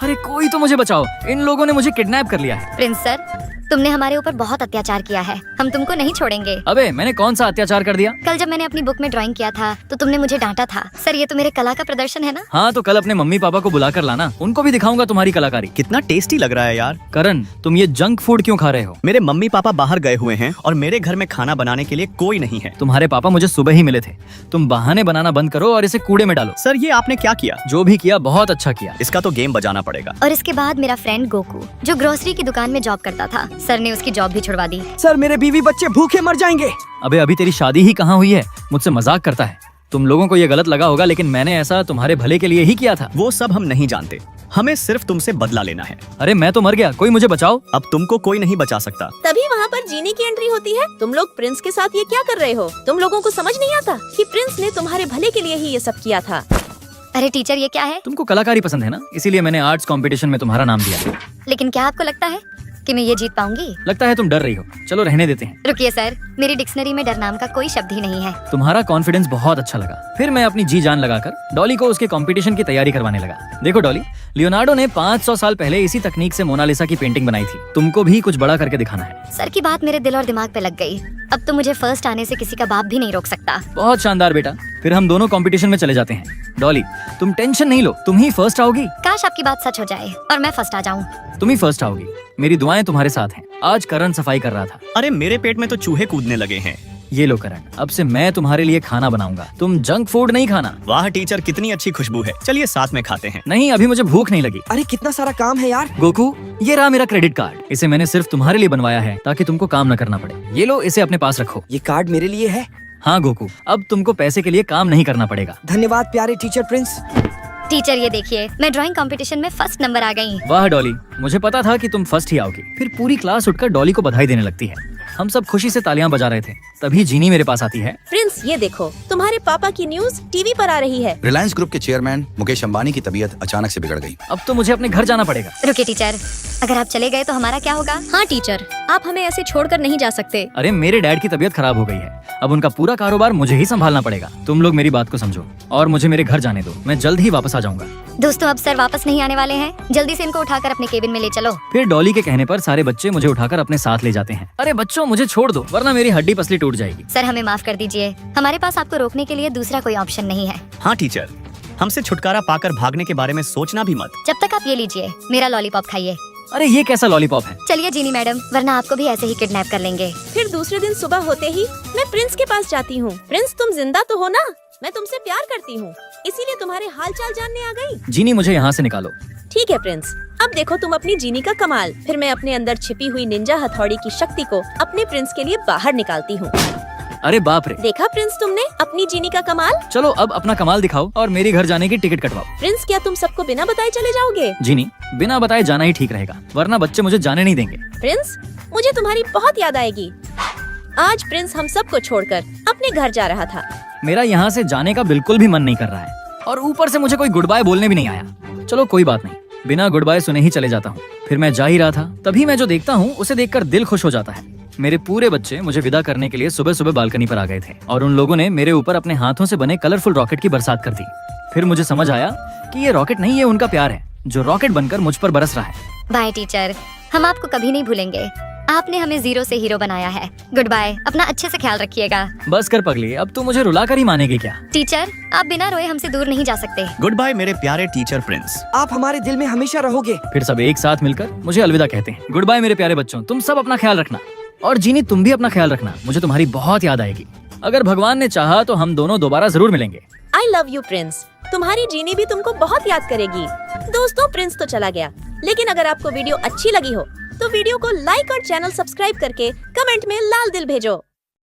अरे कोई तो मुझे बचाओ, इन लोगों ने मुझे किडनैप कर लिया है। प्रिंस सर, तुमने हमारे ऊपर बहुत अत्याचार किया है, हम तुमको नहीं छोड़ेंगे। अबे मैंने कौन सा अत्याचार कर दिया? कल जब मैंने अपनी बुक में ड्राइंग किया था तो तुमने मुझे डांटा था। सर ये तो मेरे कला का प्रदर्शन है ना। हाँ तो कल अपने मम्मी पापा को बुला कर लाना, उनको भी दिखाऊंगा तुम्हारी कलाकारी। कितना टेस्टी लग रहा है यार। करण तुम ये जंक फूड क्यों खा रहे हो? मेरे मम्मी पापा बाहर गए हुए हैं और मेरे घर में खाना बनाने के लिए कोई नहीं है। तुम्हारे पापा मुझे सुबह ही मिले थे। तुम बहाने बनाना बंद करो और इसे कूड़े में डालो। सर ये आपने क्या किया? जो भी किया बहुत अच्छा किया। इसका तो गेम बजाना पड़ेगा। और इसके बाद मेरा फ्रेंड गोकू जो ग्रोसरी की दुकान में जॉब करता था, सर ने उसकी जॉब भी छुड़वा दी। सर मेरे बीवी बच्चे भूखे मर जाएंगे। अबे अभी तेरी शादी ही कहाँ हुई है, मुझसे मजाक करता है। तुम लोगों को ये गलत लगा होगा लेकिन मैंने ऐसा तुम्हारे भले के लिए ही किया था। वो सब हम नहीं जानते, हमें सिर्फ तुमसे बदला लेना है। अरे मैं तो मर गया, कोई मुझे बचाओ। अब तुमको कोई नहीं बचा सकता। तभी वहाँ पर जीनी की एंट्री होती है। तुम लोग प्रिंस के साथ ये क्या कर रहे हो? तुम लोगों को समझ नहीं आता कि प्रिंस ने तुम्हारे भले के लिए ही ये सब किया था। अरे टीचर ये क्या है? तुमको कलाकारी पसंद है ना, इसीलिए मैंने आर्ट्स कंपटीशन में तुम्हारा नाम दिया। लेकिन क्या आपको लगता है कि मैं ये जीत पाऊंगी? लगता है तुम डर रही हो, चलो रहने देते हैं। रुकिए सर, मेरी डिक्शनरी में डर नाम का कोई शब्द ही नहीं है। तुम्हारा कॉन्फिडेंस बहुत अच्छा लगा। फिर मैं अपनी जी जान लगाकर डॉली को उसके कंपटीशन की तैयारी करवाने लगा। देखो डॉली, लियोनार्डो ने 500 साल पहले इसी तकनीक से मोनालिसा की पेंटिंग बनाई थी। तुमको भी कुछ बड़ा करके दिखाना है। सर की बात मेरे दिल और दिमाग पे लग गई। अब तो मुझे फर्स्ट आने से किसी का बाप भी नहीं रोक सकता। बहुत शानदार बेटा, फिर हम दोनों कंपटीशन में चले जाते हैं। डॉली तुम टेंशन नहीं लो, तुम ही फर्स्ट आओगी। काश आपकी बात सच हो जाए और मैं फर्स्ट आ जाऊं। तुम ही फर्स्ट आओगी, मेरी दुआएं तुम्हारे साथ हैं। आज करण सफाई कर रहा था। अरे मेरे पेट में तो चूहे कूदने लगे हैं। ये लो करण, अब से मैं तुम्हारे लिए खाना बनाऊंगा, तुम जंक फूड नहीं खाना। वाह टीचर, कितनी अच्छी खुशबू है। चलिए साथ में खाते हैं। नहीं अभी मुझे भूख नहीं लगी। अरे कितना सारा काम है यार। गोकू ये रहा मेरा क्रेडिट कार्ड, इसे मैंने सिर्फ तुम्हारे लिए बनवाया है ताकि तुमको काम न करना पड़े। ये लो, इसे अपने पास रखो। ये कार्ड मेरे लिए है। हाँ गोकू, अब तुमको पैसे के लिए काम नहीं करना पड़ेगा। धन्यवाद प्यारे टीचर प्रिंस। टीचर ये देखिए, मैं ड्राइंग कंपटीशन में फर्स्ट नंबर आ गई। वाह डॉली, मुझे पता था कि तुम फर्स्ट ही आओगी। फिर पूरी क्लास उठकर डॉली को बधाई देने लगती है। हम सब खुशी से तालियां बजा रहे थे, तभी जीनी मेरे पास आती है। प्रिंस ये देखो, तुम्हारे पापा की न्यूज टीवी पर आ रही है। रिलायंस ग्रुप के चेयरमैन मुकेश अंबानी की तबीयत अचानक से बिगड़ गई। अब तो मुझे अपने घर जाना पड़ेगा। रुकिए टीचर, अगर आप चले गए तो हमारा क्या होगा? हाँ टीचर, आप हमें ऐसे छोड़कर नहीं जा सकते। अरे मेरे डैड की तबीयत खराब हो गई है, अब उनका पूरा कारोबार मुझे ही संभालना पड़ेगा। तुम लोग मेरी बात को समझो और मुझे मेरे घर जाने दो, मैं जल्द ही वापस आ जाऊंगा। दोस्तों अब सर वापस नहीं आने वाले हैं, जल्दी से इनको उठाकर अपने केबिन में ले चलो। फिर डॉली के कहने पर सारे बच्चे मुझे उठाकर अपने साथ ले जाते हैं। अरे बच्चों मुझे छोड़ दो, वरना मेरी हड्डी पसली टूट जाएगी। सर हमें माफ कर दीजिए, हमारे पास आपको रोकने के लिए दूसरा कोई ऑप्शन नहीं है। हाँ टीचर, हमसे छुटकारा पाकर भागने के बारे में सोचना भी मत। जब तक आप ये लीजिए, मेरा लॉलीपॉप खाइए। अरे ये कैसा लॉलीपॉप है? चलिए जीनी मैडम, वरना आपको भी ऐसे ही किडनैप कर लेंगे। फिर दूसरे दिन सुबह होते ही मैं प्रिंस के पास जाती हूँ। प्रिंस तुम जिंदा तो हो ना? मैं तुमसे प्यार करती हूँ, इसीलिए तुम्हारे हाल चाल जानने आ गई। जीनी मुझे यहाँ से निकालो। ठीक है प्रिंस, अब देखो तुम अपनी जीनी का कमाल। फिर मैं अपने अंदर छिपी हुई निंजा हथौड़ी की शक्ति को अपने प्रिंस के लिए बाहर निकालती हूँ। अरे बाप रे, देखा प्रिंस तुमने अपनी जीनी का कमाल? चलो अब अपना कमाल दिखाओ और मेरी घर जाने की टिकट कटवाओ। प्रिंस क्या तुम सबको बिना बताए चले जाओगे? जीनी बिना बताए जाना ही ठीक रहेगा, वरना बच्चे मुझे जाने नहीं देंगे। प्रिंस मुझे तुम्हारी बहुत याद आएगी। आज प्रिंस हम सबको छोड़कर अपने घर जा रहा था। मेरा यहाँ से जाने का बिल्कुल भी मन नहीं कर रहा है और ऊपर से मुझे कोई गुड बाय बोलने भी नहीं आया। चलो कोई बात नहीं, बिना गुड बाय सुने ही चले जाता हूँ। फिर मैं जा ही रहा था, तभी मैं जो देखता हूँ उसे देखकर दिल खुश हो जाता है। मेरे पूरे बच्चे मुझे विदा करने के लिए सुबह सुबह बालकनी पर आ गए थे और उन लोगों ने मेरे ऊपर अपने हाथों से बने कलरफुल रॉकेट की बरसात कर दी। फिर मुझे समझ आया कि ये रॉकेट नहीं, ये उनका प्यार है जो रॉकेट बनकर मुझ पर बरस रहा है। बाय टीचर, हम आपको कभी नहीं भूलेंगे। आपने हमें जीरो से हीरो बनाया है। गुड बाय, अपना अच्छे से ख्याल रखिएगा। बस कर पगली, अब तू मुझे रुला कर ही मानेगी क्या? टीचर आप बिना रोए हमसे दूर नहीं जा सकते। गुड बाय मेरे प्यारे टीचर प्रिंस। आप हमारे दिल में हमेशा रहोगे। फिर सब एक साथ मिलकर मुझे अलविदा कहते हैं। गुड बाय मेरे प्यारे बच्चों, तुम सब अपना ख्याल रखना। और जीनी तुम भी अपना ख्याल रखना, मुझे तुम्हारी बहुत याद आएगी। अगर भगवान ने चाहा तो हम दोनों दोबारा जरूर मिलेंगे। आई लव यू प्रिंस, तुम्हारी जीनी भी तुमको बहुत याद करेगी। दोस्तों प्रिंस तो चला गया, लेकिन अगर आपको वीडियो अच्छी लगी हो तो वीडियो को लाइक और चैनल सब्सक्राइब करके कमेंट में लाल दिल भेजो।